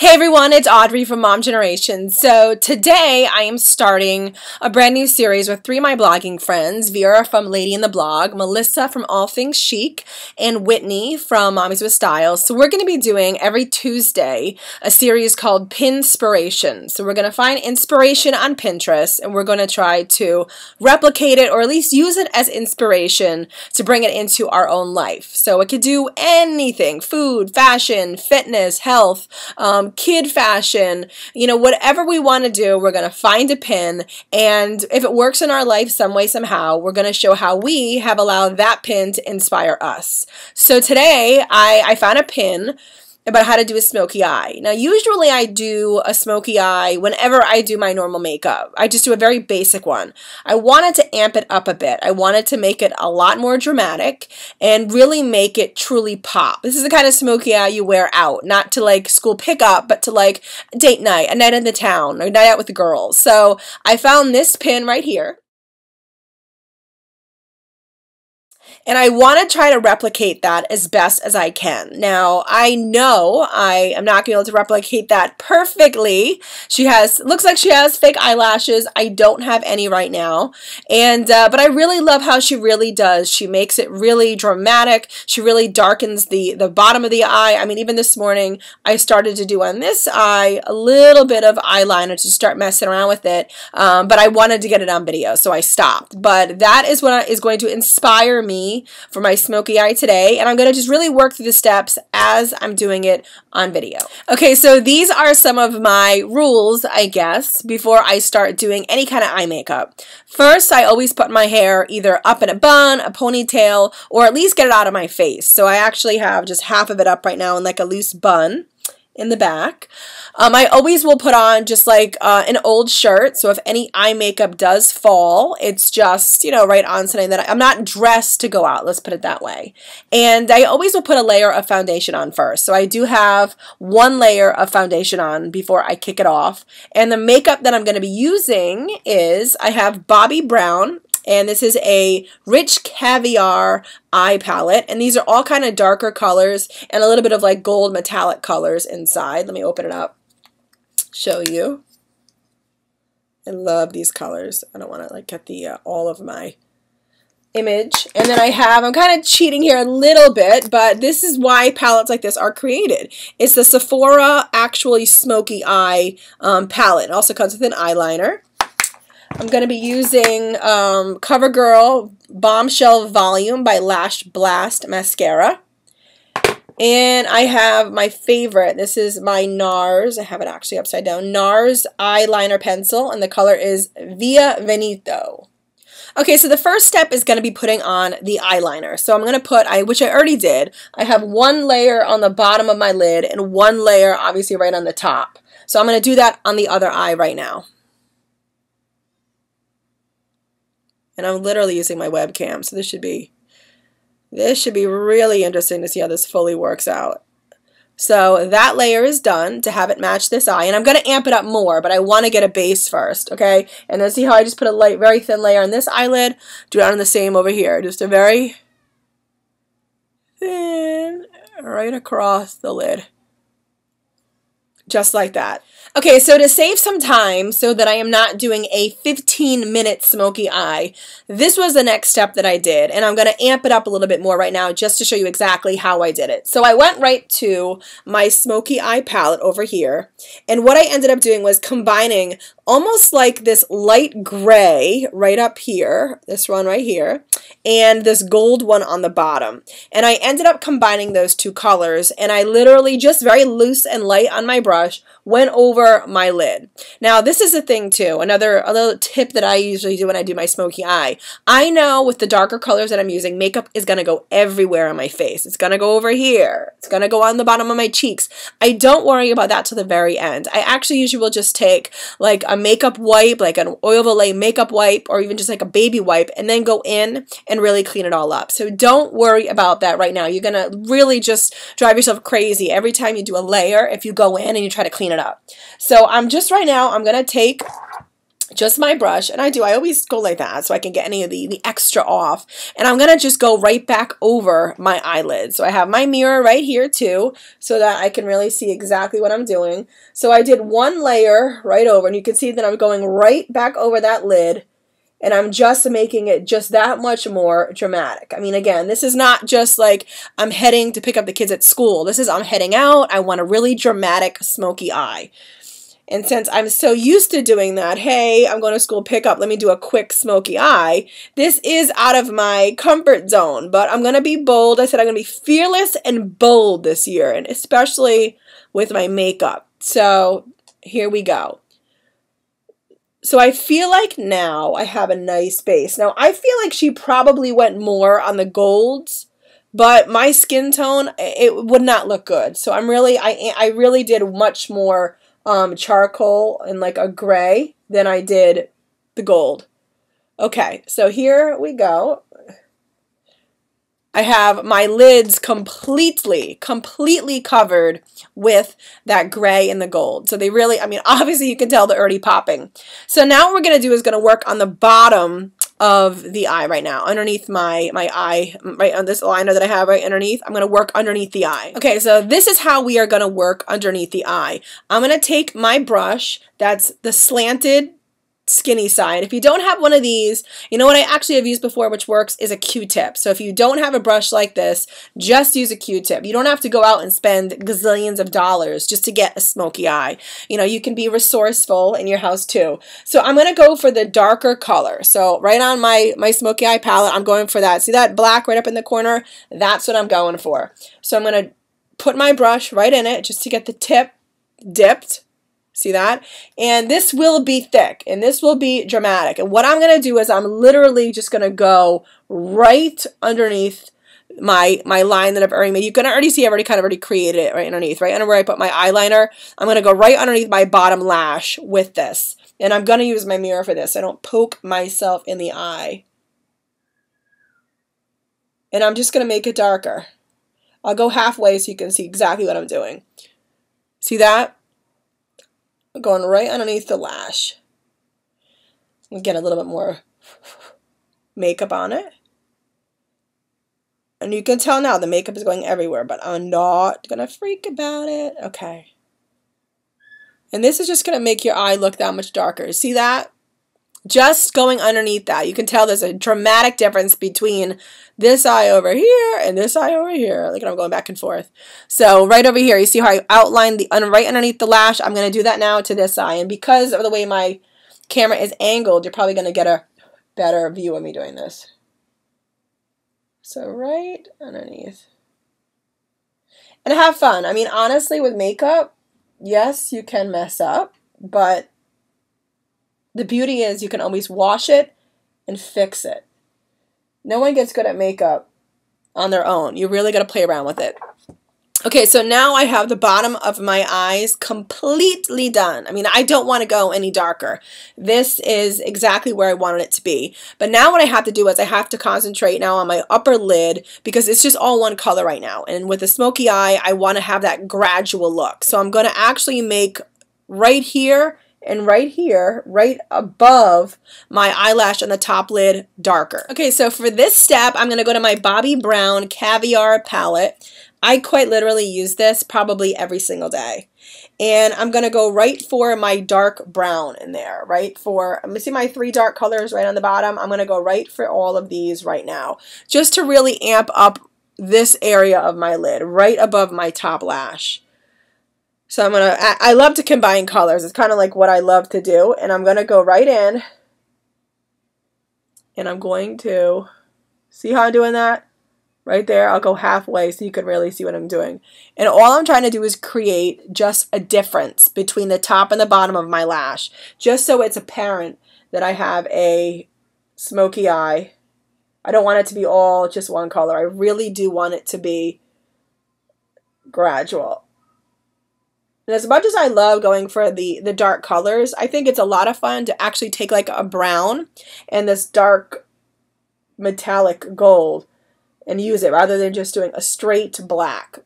Hey everyone, it's Audrey from Mom Generation. So today I am starting a brand new series with three of my blogging friends, Vera from Lady in the Blog, Melissa from All Things Chic, and Whitney from Mommies with Style. So we're going to be doing every Tuesday a series called Pinspiration. So we're going to find inspiration on Pinterest and we're going to try to replicate it or at least use it as inspiration to bring it into our own life. So it could do anything: food, fashion, fitness, health, kid fashion, whatever we want to do, we're going to find a pin, and if it works in our life some way, somehow, we're going to show how we have allowed that pin to inspire us. So today, I found a pin about how to do a smoky eye. Now, usually I do a smoky eye whenever I do my normal makeup. I just do a very basic one. I wanted to amp it up a bit. I wanted to make it a lot more dramatic and really make it truly pop. This is the kind of smoky eye you wear out, not to like school pickup, but to like date night, a night in the town, or a night out with the girls. So I found this pin right here. And I want to try to replicate that as best as I can. Now, I know I am not going to be able to replicate that perfectly. Looks like she has fake eyelashes. I don't have any right now. And but I really love how she really does. She makes it really dramatic. She really darkens the bottom of the eye. I mean, even this morning, I started to do on this eye a little bit of eyeliner to start messing around with it. But I wanted to get it on video, so I stopped. But that is what is going to inspire me for my smoky eye today, and I'm going to just really work through the steps as I'm doing it on video. Okay, so these are some of my rules, I guess, before I start doing any kind of eye makeup. First, I always put my hair either up in a bun, a ponytail, or at least get it out of my face. So I actually have just half of it up right now in like a loose bun in the back. I always will put on just like an old shirt, so if any eye makeup does fall, it's just, right on something that I'm not dressed to go out, let's put it that way. And I always will put a layer of foundation on first. So I do have one layer of foundation on before I kick it off. And the makeup that I'm going to be using is, I have Bobbi Brown, and this is a Rich Caviar eye palette, and these are all kind of darker colors and a little bit of like gold metallic colors inside. Let me open it up, show you. I love these colors. I don't want to like get the all of my image. And then I'm kind of cheating here a little bit, but this is why palettes like this are created. It's the Sephora Actually Smoky Eye palette. It also comes with an eyeliner. I'm going to be using CoverGirl Bombshell Volume by Lash Blast Mascara. And I have my favorite. This is my NARS. I have it actually upside down. NARS eyeliner pencil, and the color is Via Veneto. Okay, so the first step is going to be putting on the eyeliner. So I'm going to put, which I already did, I have one layer on the bottom of my lid and one layer obviously right on the top. So I'm going to do that on the other eye right now. And I'm literally using my webcam, so this should be really interesting to see how this fully works out. So that layer is done to have it match this eye, and I'm going to amp it up more, but I want to get a base first, okay? And then see how I just put a light, very thin layer on this eyelid, do it on the same over here, just a very thin, right across the lid. Just like that. Okay, so to save some time so that I am not doing a 15-minute smoky eye, this was the next step that I did, and I'm going to amp it up a little bit more right now just to show you exactly how I did it. So I went right to my smoky eye palette over here, and what I ended up doing was combining almost like this light gray right up here, this one right here, and this gold one on the bottom. And I ended up combining those two colors, and I literally just very loose and light on my brush went over my lid. Now this is a thing too, another tip that I usually do when I do my smoky eye. I know with the darker colors that I'm using, makeup is going to go everywhere on my face. It's going to go over here. It's going to go on the bottom of my cheeks. I don't worry about that till the very end. I actually usually will just take like a makeup wipe, like an Oil of Olay makeup wipe, or even just like a baby wipe, and then go in and really clean it all up. So don't worry about that right now. You're going to really just drive yourself crazy every time you do a layer if you go in and you try to clean it up. So I'm just right now, I'm going to take just my brush, and I always go like that so I can get any of the extra off, and I'm gonna just go right back over my eyelid. So I have my mirror right here too, so that I can really see exactly what I'm doing. So I did one layer right over, and you can see that I'm going right back over that lid, and I'm just making it just that much more dramatic. I mean, again, this is not just like I'm heading to pick up the kids at school. This is I'm heading out. I want a really dramatic smoky eye. And since I'm so used to doing that, hey, I'm going to school pickup, let me do a quick smoky eye. This is out of my comfort zone, but I'm going to be bold. I said I'm going to be fearless and bold this year, and especially with my makeup. So here we go. So I feel like now I have a nice base. Now I feel like she probably went more on the golds, but my skin tone, it would not look good. So I really did much more charcoal and like a gray than I did the gold. Okay, so here we go. I have my lids completely covered with that gray and the gold. So they really, I mean, obviously you can tell they're already popping. So now what we're going to do is going to work on the bottom of the eye right now, underneath my eye, right on this liner that I have right underneath. I'm going to work underneath the eye. Okay, so this is how we are going to work underneath the eye. I'm going to take my brush, that's the slanted skinny side. If you don't have one of these, you know what I actually have used before which works is a Q-tip. So if you don't have a brush like this, just use a Q-tip. You don't have to go out and spend gazillions of dollars just to get a smoky eye. You know, you can be resourceful in your house too. So I'm going to go for the darker color. So right on my smoky eye palette, I'm going for that. See that black right up in the corner? That's what I'm going for. So I'm going to put my brush right in it just to get the tip dipped. See that? And this will be thick and this will be dramatic. And what I'm going to do is I'm literally just going to go right underneath my line that I've already made. You can already see I've already created it right underneath, right under where I put my eyeliner. I'm going to go right underneath my bottom lash with this. And I'm going to use my mirror for this. I don't poke myself in the eye. And I'm just going to make it darker. I'll go halfway so you can see exactly what I'm doing. See that? Going right underneath the lash. Get a little bit more makeup on it. And you can tell now the makeup is going everywhere, but I'm not going to freak about it. Okay. And this is just going to make your eye look that much darker. See that? Just going underneath that. You can tell there's a dramatic difference between this eye over here and this eye over here. Look at I'm going back and forth. So right over here, you see how I outlined the right underneath the lash? I'm going to do that now to this eye. And because of the way my camera is angled, you're probably going to get a better view of me doing this. So right underneath. And have fun. I mean, honestly, with makeup, yes, you can mess up, but the beauty is you can always wash it and fix it. No one gets good at makeup on their own. You really got to play around with it. Okay, so now I have the bottom of my eyes completely done. I mean, I don't want to go any darker. This is exactly where I wanted it to be. But now what I have to do is I have to concentrate now on my upper lid because it's just all one color right now. And with a smoky eye, I want to have that gradual look. So I'm going to actually make right here and right here, right above my eyelash on the top lid, darker. Okay, so for this step, I'm going to go to my Bobbi Brown Caviar palette. I quite literally use this probably every single day. And I'm going to go right for my dark brown in there, right for, I'm going to see my 3 dark colors right on the bottom. I'm going to go right for all of these right now, just to really amp up this area of my lid, right above my top lash. So I love to combine colors. It's kind of like what I love to do. And I'm going to go right in. And I'm going to, see how I'm doing that? Right there. I'll go halfway so you can really see what I'm doing. And all I'm trying to do is create just a difference between the top and the bottom of my lash. Just so it's apparent that I have a smoky eye. I don't want it to be all just one color. I really do want it to be gradual. And as much as I love going for the dark colors, I think it's a lot of fun to actually take like a brown and this dark metallic gold and use it rather than just doing a straight black.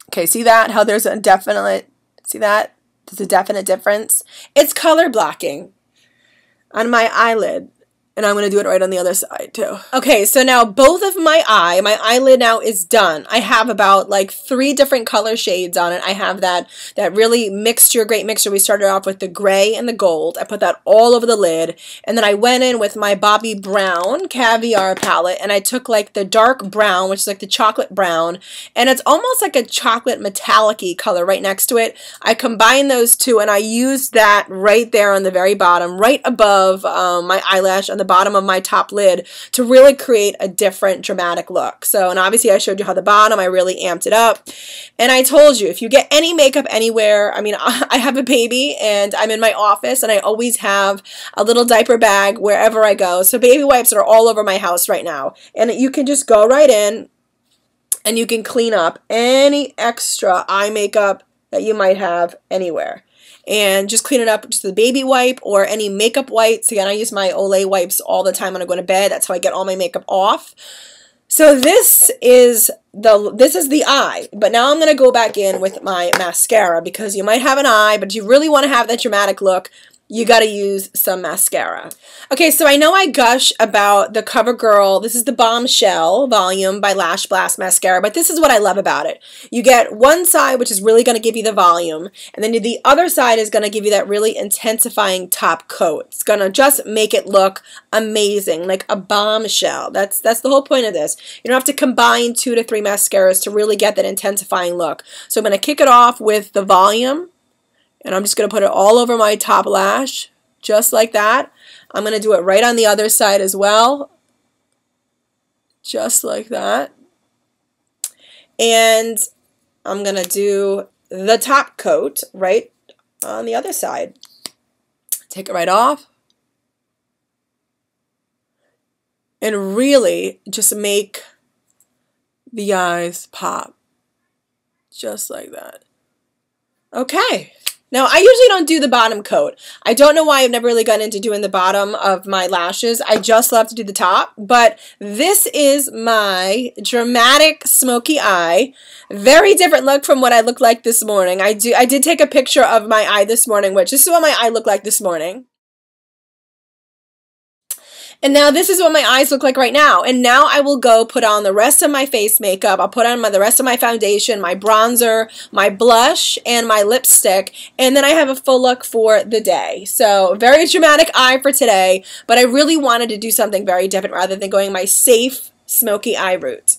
Okay, see that? How there's a definite, see that? There's a definite difference. It's color blocking. on my eyelid. And I'm going to do it right on the other side too. Okay, so now both of my eyelid now is done. I have about like 3 different color shades on it. I have that really great mixture. We started off with the gray and the gold. I put that all over the lid. And then I went in with my Bobbi Brown Caviar palette. And I took like the dark brown, which is like the chocolate brown. And it's almost like a chocolate metallic-y color right next to it. I combined those two and I used that right there on the very bottom, right above my eyelash on the bottom of my top lid to really create a different dramatic look. So, and obviously I showed you how the bottom, I really amped it up. And I told you, if you get any makeup anywhere, I mean, I have a baby and I'm in my office and I always have a little diaper bag wherever I go. So baby wipes are all over my house right now. And you can just go right in and you can clean up any extra eye makeup that you might have anywhere. And just clean it up with just the baby wipe or any makeup wipes. Again, I use my Olay wipes all the time when I go to bed. That's how I get all my makeup off. So this is the eye, but now I'm going to go back in with my mascara because you might have an eye, but you really want to have that dramatic look. You got to use some mascara. Okay, so I know I gush about the CoverGirl. This is the Bombshell Volume by Lash Blast Mascara, but this is what I love about it. You get one side, which is really going to give you the volume, and then the other side is going to give you that really intensifying top coat. It's going to just make it look amazing, like a bombshell. That's the whole point of this. You don't have to combine 2 to 3 mascaras to really get that intensifying look. So I'm going to kick it off with the volume. And I'm just going to put it all over my top lash, just like that. I'm going to do it right on the other side as well, just like that. And I'm going to do the top coat right on the other side. Take it right off. And really just make the eyes pop, just like that. Okay. Now, I usually don't do the bottom coat. I don't know why I've never really gotten into doing the bottom of my lashes. I just love to do the top. But this is my dramatic smoky eye. Very different look from what I looked like this morning. I did take a picture of my eye this morning, which this is what my eye looked like this morning. And now this is what my eyes look like right now. And now I will go put on the rest of my face makeup. I'll put on the rest of my foundation, my bronzer, my blush, and my lipstick. And then I have a full look for the day. So very dramatic eye for today. But I really wanted to do something very different rather than going my safe smoky eye route.